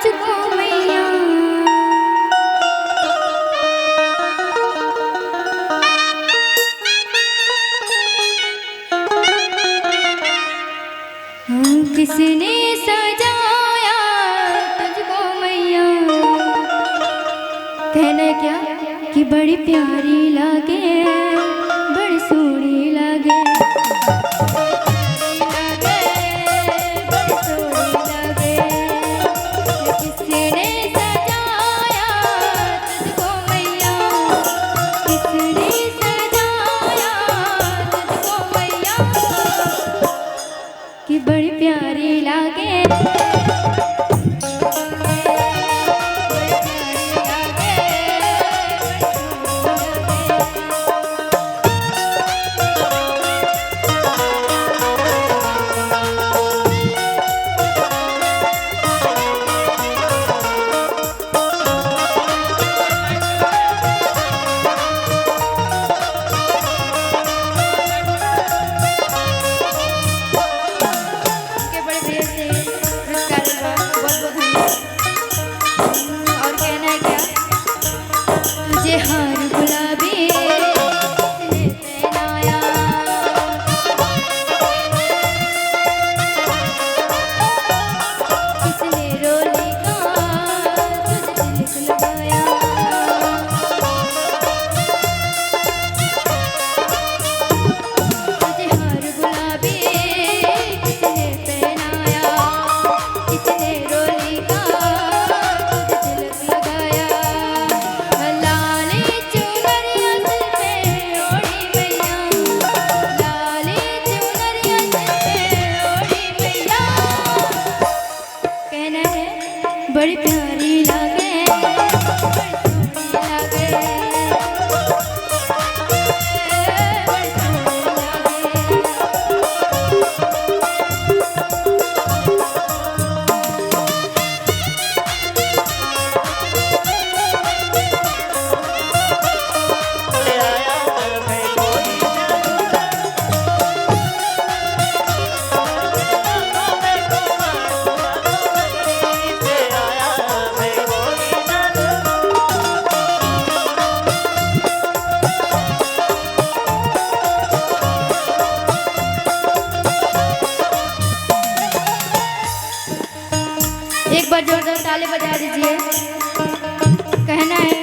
तुझको मैया। किसने सजाया तुझको मैया। कहना है क्या कि बड़ी प्यारी लागे, बड़ी सोहनी लागे, किसने सजाया तुझको मैया, किसने सजाया तुझको मैया, कि बड़ी प्यारी लागे। बड़ी प्यारी लागे, एक बार जोरदार ताली बजा दीजिए। कहना है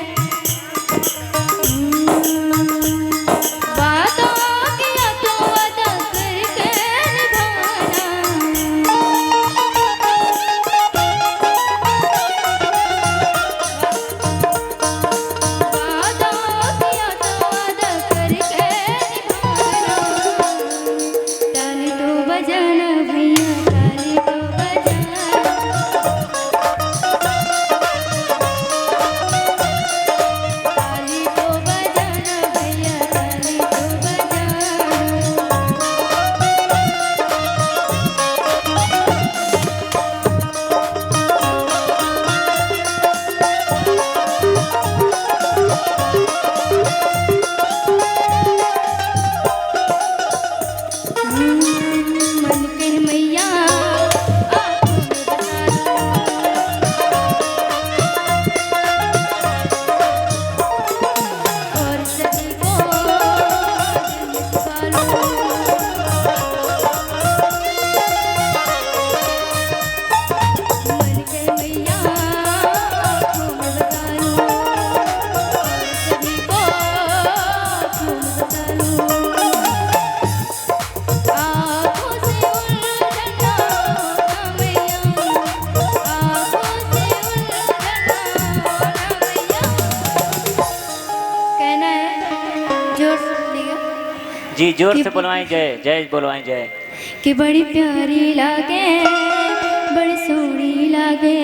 वादा किया तो वादा करके निभाना, वादा किया तो वादा करके निभाना। ताली तो बजाना भैया, ताली तो बजाना, जी जोर से बोलवाएं जय, जय बोलवाएं जय। कि बड़ी प्यारी लागे, बड़ी सोहनी लागे।